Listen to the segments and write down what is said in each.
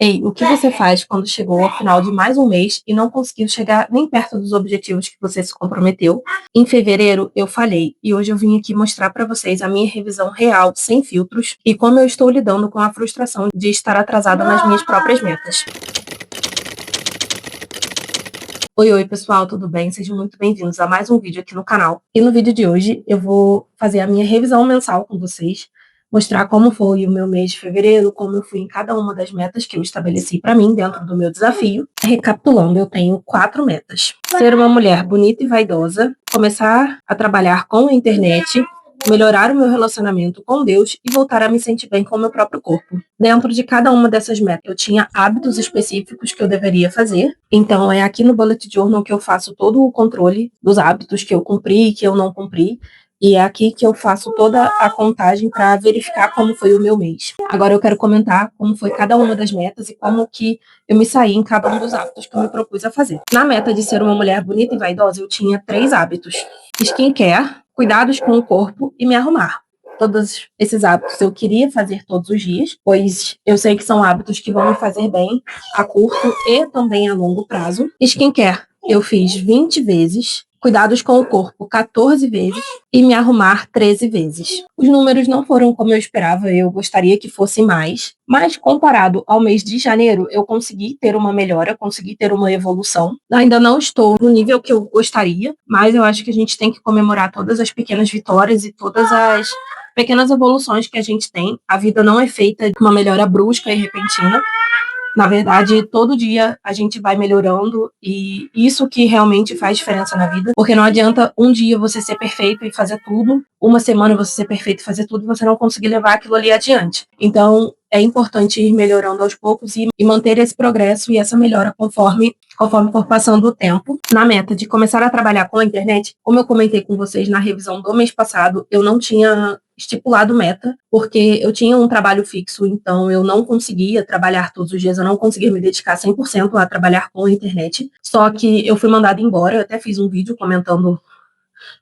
Ei, o que você faz quando chegou ao final de mais um mês e não conseguiu chegar nem perto dos objetivos que você se comprometeu? Em fevereiro, eu falhei e hoje eu vim aqui mostrar para vocês a minha revisão real, sem filtros, e como eu estou lidando com a frustração de estar atrasada nas minhas próprias metas. Oi, pessoal, tudo bem? Sejam muito bem-vindos a mais um vídeo aqui no canal. E no vídeo de hoje eu vou fazer a minha revisão mensal com vocês, mostrar como foi o meu mês de fevereiro, como eu fui em cada uma das metas que eu estabeleci para mim dentro do meu desafio. Recapitulando, eu tenho 4 metas. Ser uma mulher bonita e vaidosa, começar a trabalhar com a internet, melhorar o meu relacionamento com Deus e voltar a me sentir bem com o meu próprio corpo. Dentro de cada uma dessas metas, eu tinha hábitos específicos que eu deveria fazer. Então, é aqui no Bullet Journal que eu faço todo o controle dos hábitos que eu cumpri e que eu não cumpri. E é aqui que eu faço toda a contagem para verificar como foi o meu mês. Agora eu quero comentar como foi cada uma das metas e como que eu me saí em cada um dos hábitos que eu me propus a fazer. Na meta de ser uma mulher bonita e vaidosa, eu tinha 3 hábitos: skincare, cuidados com o corpo e me arrumar. Todos esses hábitos eu queria fazer todos os dias, pois eu sei que são hábitos que vão me fazer bem a curto e também a longo prazo. Skincare eu fiz 20 vezes, cuidados com o corpo 14 vezes e me arrumar 13 vezes. Os números não foram como eu esperava, eu gostaria que fossem mais, mas comparado ao mês de janeiro, eu consegui ter uma melhora, consegui ter uma evolução. Ainda não estou no nível que eu gostaria, mas eu acho que a gente tem que comemorar todas as pequenas vitórias e todas as pequenas evoluções que a gente tem. A vida não é feita de uma melhora brusca e repentina. Na verdade, todo dia a gente vai melhorando e isso que realmente faz diferença na vida, porque não adianta um dia você ser perfeito e fazer tudo, uma semana você ser perfeito e fazer tudo e você não conseguir levar aquilo ali adiante. Então, é importante ir melhorando aos poucos e manter esse progresso e essa melhora conforme for passando o tempo. Na meta de começar a trabalhar com a internet, como eu comentei com vocês na revisão do mês passado, eu não tinha estipulado meta, porque eu tinha um trabalho fixo, então eu não conseguia trabalhar todos os dias, eu não conseguia me dedicar 100% a trabalhar com a internet. Só que eu fui mandada embora, eu até fiz um vídeo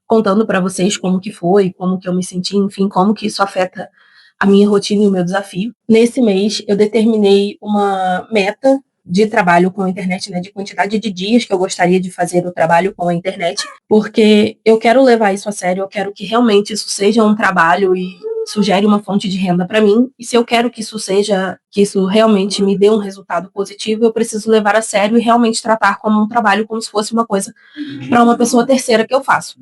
contando para vocês como que foi, como que eu me senti, enfim, como que isso afeta a minha rotina e o meu desafio. Nesse mês, eu determinei uma meta de trabalho com a internet, né, de quantidade de dias que eu gostaria de fazer o trabalho com a internet, porque eu quero levar isso a sério, eu quero que realmente isso seja um trabalho e isso gere uma fonte de renda para mim, e se eu quero que isso realmente me dê um resultado positivo, eu preciso levar a sério e realmente tratar como um trabalho, como se fosse uma coisa para uma pessoa terceira que eu faço.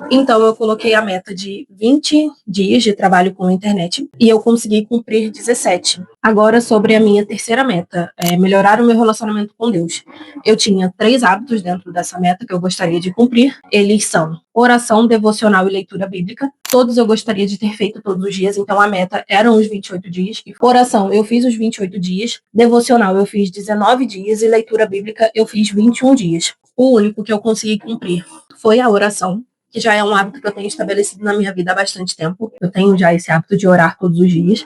Então, eu coloquei a meta de 20 dias de trabalho com a internet e eu consegui cumprir 17. Agora, sobre a minha terceira meta, melhorar o meu relacionamento com Deus. Eu tinha 3 hábitos dentro dessa meta que eu gostaria de cumprir. Eles são oração, devocional e leitura bíblica. Todos eu gostaria de ter feito todos os dias, então a meta eram os 28 dias. Oração, eu fiz os 28 dias. Devocional, eu fiz 19 dias. E leitura bíblica, eu fiz 21 dias. O único que eu consegui cumprir foi a oração, que já é um hábito que eu tenho estabelecido na minha vida há bastante tempo. Eu tenho já esse hábito de orar todos os dias.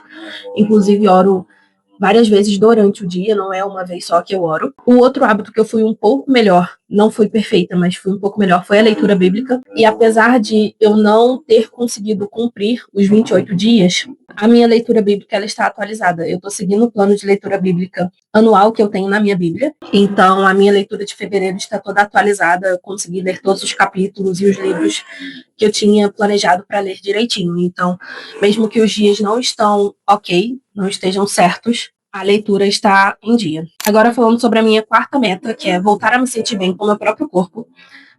Inclusive, oro várias vezes durante o dia, não é uma vez só que eu oro. O outro hábito que eu fui um pouco melhor, não fui perfeita, mas fui um pouco melhor, foi a leitura bíblica. E apesar de eu não ter conseguido cumprir os 28 dias, a minha leitura bíblica ela está atualizada. Eu estou seguindo o plano de leitura bíblica anual que eu tenho na minha Bíblia. Então, a minha leitura de fevereiro está toda atualizada. Eu consegui ler todos os capítulos e os livros que eu tinha planejado para ler direitinho. Então, mesmo que os dias não estão ok, não estejam certos, a leitura está em dia. Agora, falando sobre a minha quarta meta, que é voltar a me sentir bem com o meu próprio corpo.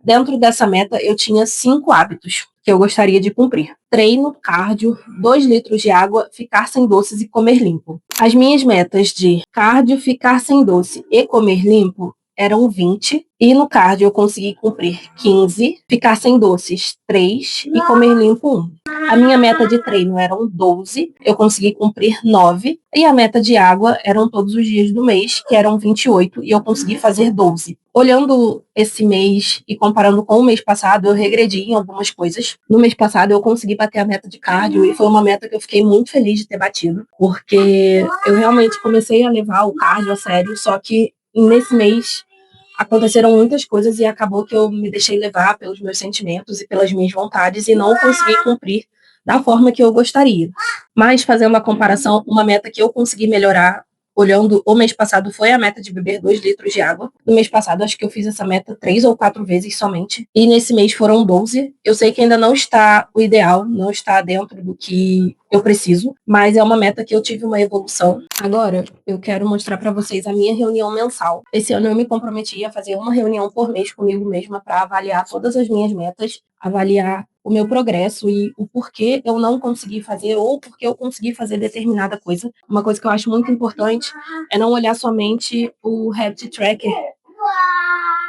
Dentro dessa meta, eu tinha 5 hábitos que eu gostaria de cumprir: treino, cardio, 2 litros de água, ficar sem doces e comer limpo. As minhas metas de cardio, ficar sem doce e comer limpo eram 20, e no cardio eu consegui cumprir 15, ficar sem doces 3 e comer limpo 1. A minha meta de treino eram 12, eu consegui cumprir 9, e a meta de água eram todos os dias do mês, que eram 28, e eu consegui fazer 12. Olhando esse mês e comparando com o mês passado, eu regredi em algumas coisas. No mês passado eu consegui bater a meta de cardio e foi uma meta que eu fiquei muito feliz de ter batido, porque eu realmente comecei a levar o cardio a sério, só que nesse mês aconteceram muitas coisas e acabou que eu me deixei levar pelos meus sentimentos e pelas minhas vontades e não consegui cumprir da forma que eu gostaria. Mas, fazendo a comparação, uma meta que eu consegui melhorar olhando o mês passado, foi a meta de beber 2 litros de água. No mês passado, acho que eu fiz essa meta 3 ou 4 vezes somente. E nesse mês foram 12. Eu sei que ainda não está o ideal, não está dentro do que eu preciso, mas é uma meta que eu tive uma evolução. Agora, eu quero mostrar para vocês a minha reunião mensal. Esse ano eu me comprometi a fazer uma reunião por mês comigo mesma para avaliar todas as minhas metas, avaliar o meu progresso e o porquê eu não consegui fazer ou porquê eu consegui fazer determinada coisa. Uma coisa que eu acho muito importante é não olhar somente o habit tracker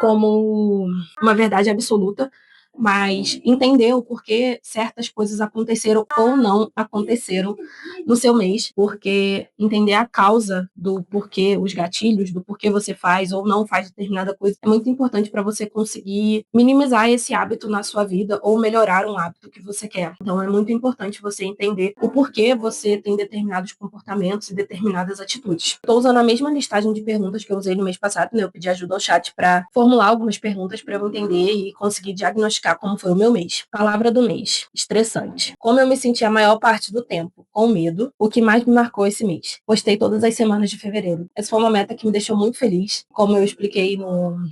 como uma verdade absoluta, mas entender o porquê certas coisas aconteceram ou não aconteceram no seu mês, porque entender a causa do porquê, os gatilhos, do porquê você faz ou não faz determinada coisa, é muito importante para você conseguir minimizar esse hábito na sua vida ou melhorar um hábito que você quer. Então é muito importante você entender o porquê você tem determinados comportamentos e determinadas atitudes. Estou usando a mesma listagem de perguntas que eu usei no mês passado, né? Eu pedi ajuda ao chat para formular algumas perguntas para eu entender e conseguir diagnosticar como foi o meu mês. Palavra do mês: estressante. Como eu me senti a maior parte do tempo? Com medo. O que mais me marcou esse mês? Postei todas as semanas de fevereiro. Essa foi uma meta que me deixou muito feliz, como eu expliquei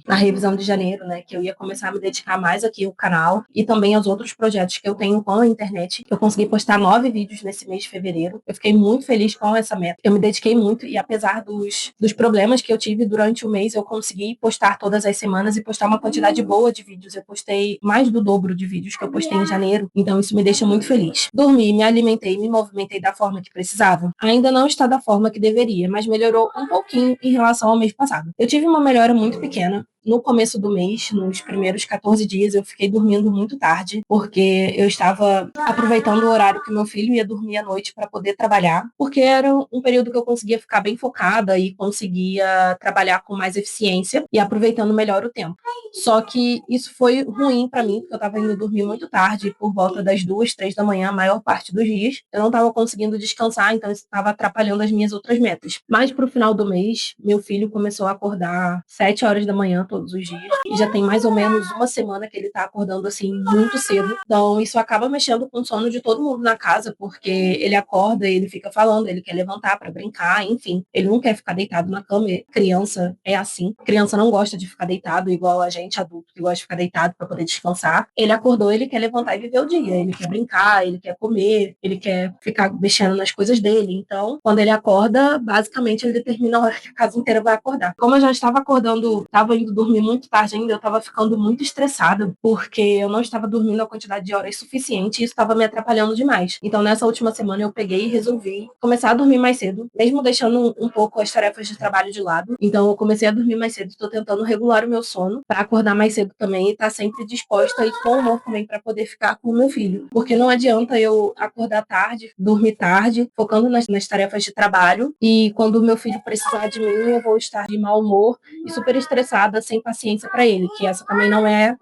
na revisão de janeiro, né? Que eu ia começar a me dedicar mais aqui ao canal e também aos outros projetos que eu tenho com a internet. Eu consegui postar 9 vídeos nesse mês de fevereiro. Eu fiquei muito feliz com essa meta. Eu me dediquei muito e apesar dos problemas que eu tive durante o mês, eu consegui postar todas as semanas e postar uma quantidade boa de vídeos. Eu postei mais do dobro de vídeos que eu postei em janeiro, então isso me deixa muito feliz. Dormi, me alimentei, me movimentei da forma que precisava. Ainda não está da forma que deveria, mas melhorou um pouquinho em relação ao mês passado. Eu tive uma melhora muito pequena. No começo do mês, nos primeiros 14 dias, eu fiquei dormindo muito tarde, porque eu estava aproveitando o horário que meu filho ia dormir à noite para poder trabalhar, porque era um período que eu conseguia ficar bem focada e conseguia trabalhar com mais eficiência e aproveitando melhor o tempo. Só que isso foi ruim para mim, porque eu estava indo dormir muito tarde, por volta das 2, 3 da manhã, a maior parte dos dias. Eu não estava conseguindo descansar, então isso estava atrapalhando as minhas outras metas. Mas para o final do mês, meu filho começou a acordar 7 horas da manhã todos os dias. E já tem mais ou menos uma semana que ele tá acordando assim muito cedo. Então isso acaba mexendo com o sono de todo mundo na casa, porque ele acorda, ele fica falando, ele quer levantar para brincar, enfim. Ele não quer ficar deitado na cama. Criança é assim. Criança não gosta de ficar deitado igual a gente adulto que gosta de ficar deitado para poder descansar. Ele acordou, ele quer levantar e viver o dia. Ele quer brincar, ele quer comer, ele quer ficar mexendo nas coisas dele. Então, quando ele acorda, basicamente ele determina a hora que a casa inteira vai acordar. Como eu já estava acordando, estava indo dormir muito tarde ainda, eu estava ficando muito estressada, porque eu não estava dormindo a quantidade de horas suficiente e isso estava me atrapalhando demais. Então, nessa última semana, eu peguei e resolvi começar a dormir mais cedo, mesmo deixando um pouco as tarefas de trabalho de lado. Então, eu comecei a dormir mais cedo, estou tentando regular o meu sono para acordar mais cedo também e estar sempre disposta e com humor também para poder ficar com o meu filho. Porque não adianta eu acordar tarde, dormir tarde, focando nas tarefas de trabalho e quando o meu filho precisar de mim, eu vou estar de mau humor e super estressada, sem paciência para ele, que essa também não é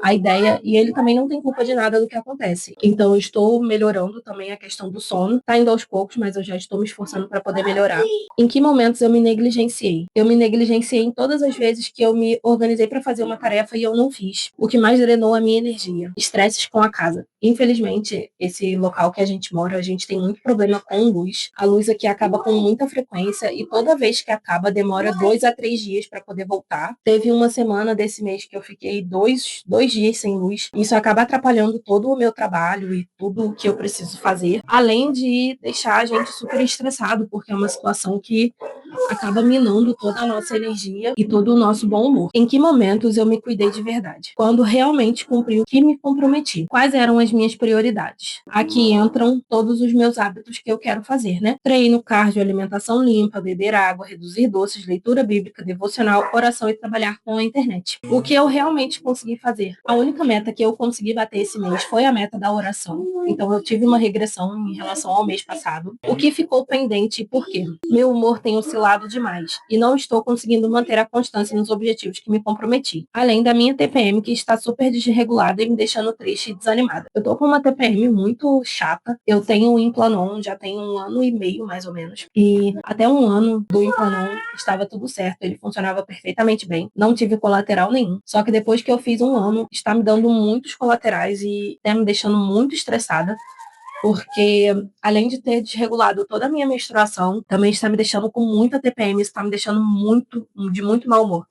a ideia e ele também não tem culpa de nada do que acontece. Então, eu estou melhorando também a questão do sono, tá indo aos poucos, mas eu já estou me esforçando para poder melhorar. Em que momentos eu me negligenciei? Eu me negligenciei em todas as vezes que eu me organizei para fazer uma tarefa e eu não fiz, o que mais drenou a minha energia. Estresses com a casa. Infelizmente, esse local que a gente mora, a gente tem muito problema com luz. A luz aqui acaba com muita frequência e toda vez que acaba, demora 2 a 3 dias para poder voltar. Teve uma semana desse mês que eu fiquei dois dias sem luz. Isso acaba atrapalhando todo o meu trabalho e tudo o que eu preciso fazer, além de deixar a gente super estressado, porque é uma situação que acaba minando toda a nossa energia e todo o nosso bom humor. Em que momentos eu me cuidei de verdade? Quando realmente cumpri o que me comprometi. Quais eram as minhas prioridades? Aqui entram todos os meus hábitos que eu quero fazer, né? Treino, cardio, alimentação limpa, beber água, reduzir doces, leitura bíblica, devocional, oração e trabalhar com a internet. O que eu realmente consegui fazer? A única meta que eu consegui bater esse mês foi a meta da oração. Então eu tive uma regressão em relação ao mês passado. O que ficou pendente e por quê? Meu humor tem oscilado demais e não estou conseguindo manter a constância nos objetivos que me comprometi. Além da minha TPM, que está super desregulada e me deixando triste e desanimada. Eu tô com uma TPM muito chata. Eu tenho o Implanon, já tem 1 ano e meio, mais ou menos. E até 1 ano do Implanon estava tudo certo. Ele funcionava perfeitamente bem. Não tive colateral nenhum. Só que depois que eu fiz 1 ano, está me dando muitos colaterais e está me deixando muito estressada. porque além de ter desregulado toda a minha menstruação, também está me deixando com muita TPM, está me deixando de muito mau humor.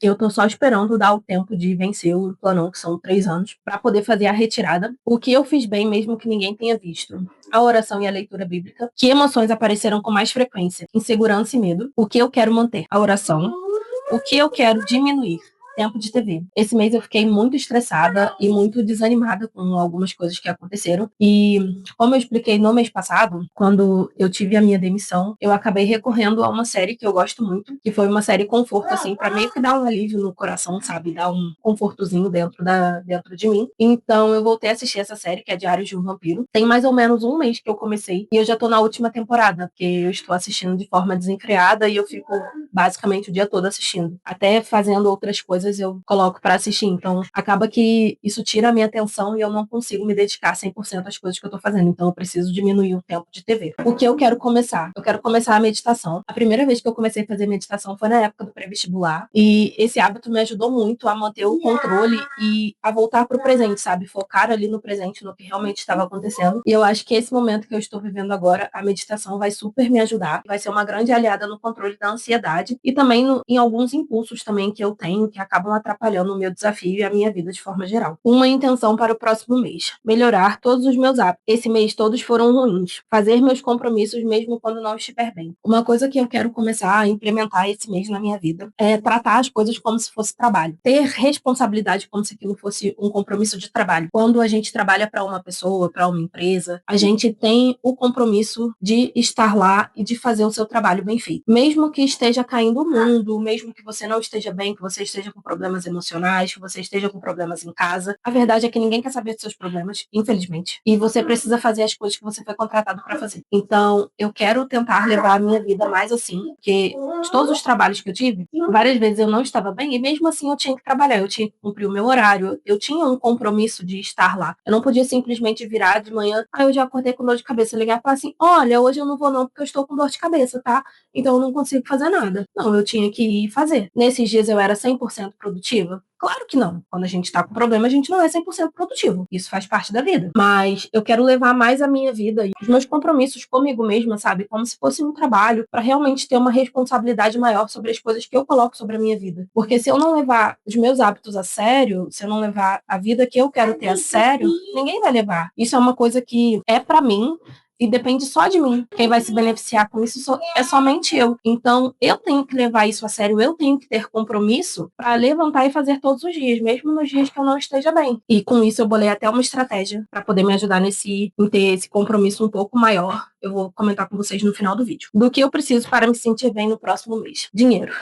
Eu tô só esperando dar o tempo de vencer o Planon, que são 3 anos, para poder fazer a retirada. O que eu fiz bem, mesmo que ninguém tenha visto. A oração e a leitura bíblica. Que emoções apareceram com mais frequência? Insegurança e medo. O que eu quero manter? A oração. O que eu quero diminuir? Tempo de TV. Esse mês eu fiquei muito estressada e muito desanimada com algumas coisas que aconteceram. E, como eu expliquei no mês passado, quando eu tive a minha demissão, eu acabei recorrendo a uma série que eu gosto muito, que foi uma série conforto, assim, para meio que dar um alívio no coração, sabe? Dar um confortozinho dentro de mim. Então, eu voltei a assistir essa série, que é Diários de um Vampiro. Tem mais ou menos um mês que eu comecei e eu já tô na última temporada, porque eu estou assistindo de forma desenfreada e eu fico basicamente o dia todo assistindo. Até fazendo outras coisas eu coloco para assistir. Então, acaba que isso tira a minha atenção e eu não consigo me dedicar 100% às coisas que eu tô fazendo. Então, eu preciso diminuir o tempo de TV. O que eu quero começar? Eu quero começar a meditação. A primeira vez que eu comecei a fazer meditação foi na época do pré-vestibular. E esse hábito me ajudou muito a manter o controle e a voltar pro presente, sabe? Focar ali no presente, no que realmente estava acontecendo. E eu acho que esse momento que eu estou vivendo agora, a meditação vai super me ajudar. Vai ser uma grande aliada no controle da ansiedade e também em alguns impulsos também que eu tenho que acabam atrapalhando o meu desafio e a minha vida de forma geral. Uma intenção para o próximo mês: melhorar todos os meus hábitos. Esse mês todos foram ruins. Fazer meus compromissos mesmo quando não estiver bem. Uma coisa que eu quero começar a implementar esse mês na minha vida é tratar as coisas como se fosse trabalho. Ter responsabilidade como se aquilo fosse um compromisso de trabalho. Quando a gente trabalha para uma pessoa, para uma empresa, a gente tem o compromisso de estar lá e de fazer o seu trabalho bem feito. Mesmo que esteja caindo o mundo, mesmo que você não esteja bem, que você esteja com problemas emocionais, que você esteja com problemas em casa, a verdade é que ninguém quer saber dos seus problemas, infelizmente. E você precisa fazer as coisas que você foi contratado para fazer. Então, eu quero tentar levar a minha vida mais assim, porque de todos os trabalhos que eu tive, várias vezes eu não estava bem e mesmo assim eu tinha que trabalhar, eu tinha que cumprir o meu horário, eu tinha um compromisso de estar lá. Eu não podia simplesmente virar de manhã, eu já acordei com dor de cabeça, ligar e falar assim: olha, hoje eu não vou não porque eu estou com dor de cabeça, tá? Então eu não consigo fazer nada. Não, eu tinha que ir fazer. Nesses dias eu era 100% produtiva? Claro que não. Quando a gente tá com problema, a gente não é 100% produtivo. Isso faz parte da vida. Mas eu quero levar mais a minha vida e os meus compromissos comigo mesma, sabe? Como se fosse um trabalho, para realmente ter uma responsabilidade maior sobre as coisas que eu coloco sobre a minha vida. Porque se eu não levar os meus hábitos a sério, se eu não levar a vida que eu quero ter a sério, ninguém vai levar. Isso é uma coisa que é para mim e depende só de mim. Quem vai se beneficiar com isso é somente eu. Então, eu tenho que levar isso a sério, eu tenho que ter compromisso para levantar e fazer todos os dias, mesmo nos dias que eu não esteja bem. E com isso eu bolei até uma estratégia para poder me ajudar em ter esse compromisso um pouco maior. Eu vou comentar com vocês no final do vídeo. Do que eu preciso para me sentir bem no próximo mês? Dinheiro.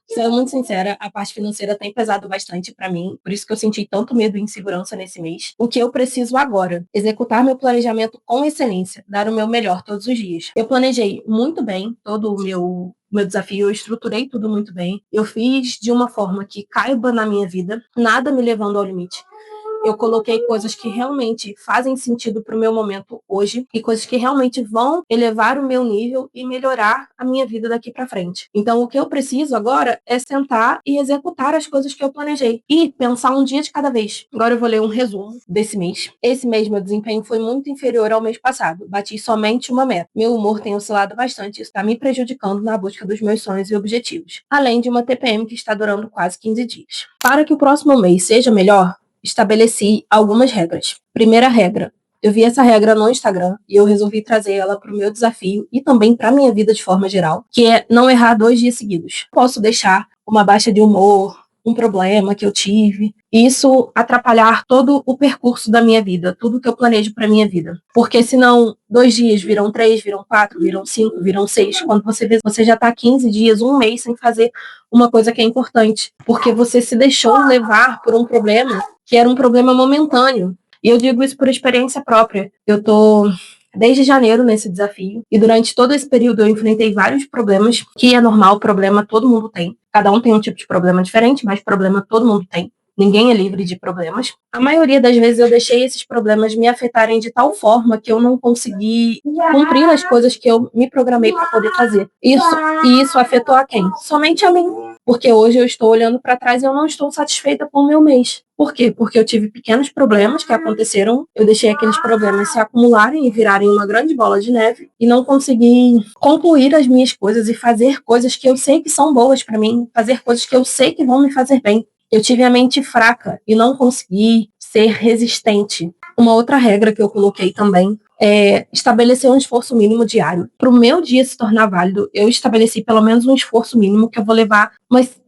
Sendo muito sincera, a parte financeira tem pesado bastante para mim, por isso que eu senti tanto medo e insegurança nesse mês. O que eu preciso agora? Executar meu planejamento com excelência, dar o meu melhor todos os dias. Eu planejei muito bem todo o meu desafio, eu estruturei tudo muito bem. Eu fiz de uma forma que caiba na minha vida, nada me levando ao limite. Eu coloquei coisas que realmente fazem sentido para o meu momento hoje e coisas que realmente vão elevar o meu nível e melhorar a minha vida daqui para frente. Então, o que eu preciso agora é sentar e executar as coisas que eu planejei e pensar um dia de cada vez. Agora eu vou ler um resumo desse mês. Esse mês, meu desempenho foi muito inferior ao mês passado. Bati somente uma meta. Meu humor tem oscilado bastante e isso está me prejudicando na busca dos meus sonhos e objetivos. Além de uma TPM que está durando quase 15 dias. Para que o próximo mês seja melhor, estabeleci algumas regras. Primeira regra: eu vi essa regra no Instagram e eu resolvi trazer ela para o meu desafio e também para a minha vida de forma geral, que é não errar 2 dias seguidos. Posso deixar uma baixa de humor, um problema que eu tive, isso atrapalhar todo o percurso da minha vida, tudo que eu planejo para minha vida. Porque senão 2 dias viram 3, viram 4, viram 5, viram 6. Quando você vê, você já está 15 dias, um mês sem fazer uma coisa que é importante, porque você se deixou levar por um problema que era um problema momentâneo. E eu digo isso por experiência própria. Eu tô desde janeiro nesse desafio e durante todo esse período eu enfrentei vários problemas, que é normal, problema todo mundo tem. Cada um tem um tipo de problema diferente, mas problema todo mundo tem. Ninguém é livre de problemas. A maioria das vezes eu deixei esses problemas me afetarem de tal forma que eu não consegui cumprir as coisas que eu me programei para poder fazer. E isso afetou a quem? Somente a mim. porque hoje eu estou olhando para trás e eu não estou satisfeita com o meu mês. Por quê? Porque eu tive pequenos problemas que aconteceram, eu deixei aqueles problemas se acumularem e virarem uma grande bola de neve e não consegui concluir as minhas coisas e fazer coisas que eu sei que são boas para mim, fazer coisas que eu sei que vão me fazer bem. Eu tive a mente fraca e não consegui ser resistente. Uma outra regra que eu coloquei também é estabelecer um esforço mínimo diário. Para o meu dia se tornar válido, eu estabeleci pelo menos um esforço mínimo que eu vou levar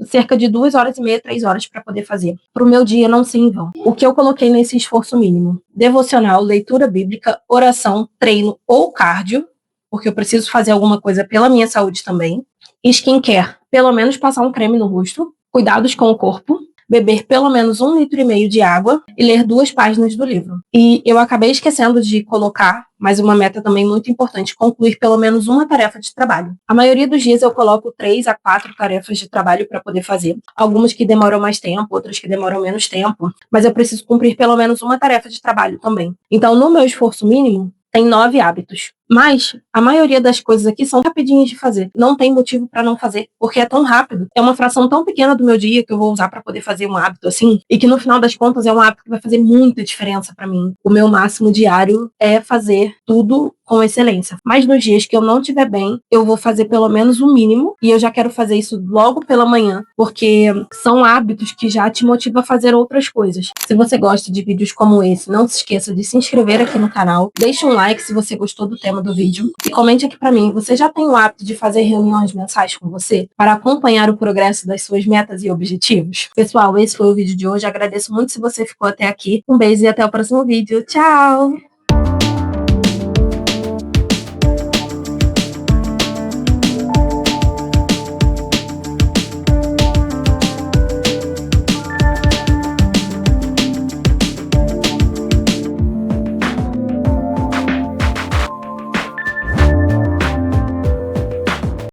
cerca de 2h30, 3 horas para poder fazer. Para o meu dia não ser em vão. O que eu coloquei nesse esforço mínimo? Devocional, leitura bíblica, oração, treino ou cardio, porque eu preciso fazer alguma coisa pela minha saúde também. Skincare, pelo menos passar um creme no rosto. Cuidados com o corpo. Beber pelo menos 1,5 litros de água e ler 2 páginas do livro. E eu acabei esquecendo de colocar, mais uma meta também muito importante, concluir pelo menos uma tarefa de trabalho. A maioria dos dias eu coloco 3 a 4 tarefas de trabalho para poder fazer. Algumas que demoram mais tempo, outras que demoram menos tempo, mas eu preciso cumprir pelo menos uma tarefa de trabalho também. Então, no meu esforço mínimo, tem 9 hábitos. Mas a maioria das coisas aqui são rapidinhas de fazer. Não tem motivo para não fazer, porque é tão rápido. É uma fração tão pequena do meu dia que eu vou usar para poder fazer um hábito assim, e que no final das contas é um hábito que vai fazer muita diferença para mim. O meu máximo diário é fazer tudo com excelência. Mas nos dias que eu não estiver bem, eu vou fazer pelo menos o mínimo, e eu já quero fazer isso logo pela manhã, porque são hábitos que já te motivam a fazer outras coisas. Se você gosta de vídeos como esse, não se esqueça de se inscrever aqui no canal, deixe um like se você gostou do tema do vídeo e comente aqui pra mim, você já tem o hábito de fazer reuniões mensais com você para acompanhar o progresso das suas metas e objetivos? Pessoal, esse foi o vídeo de hoje, agradeço muito se você ficou até aqui, um beijo e até o próximo vídeo, tchau!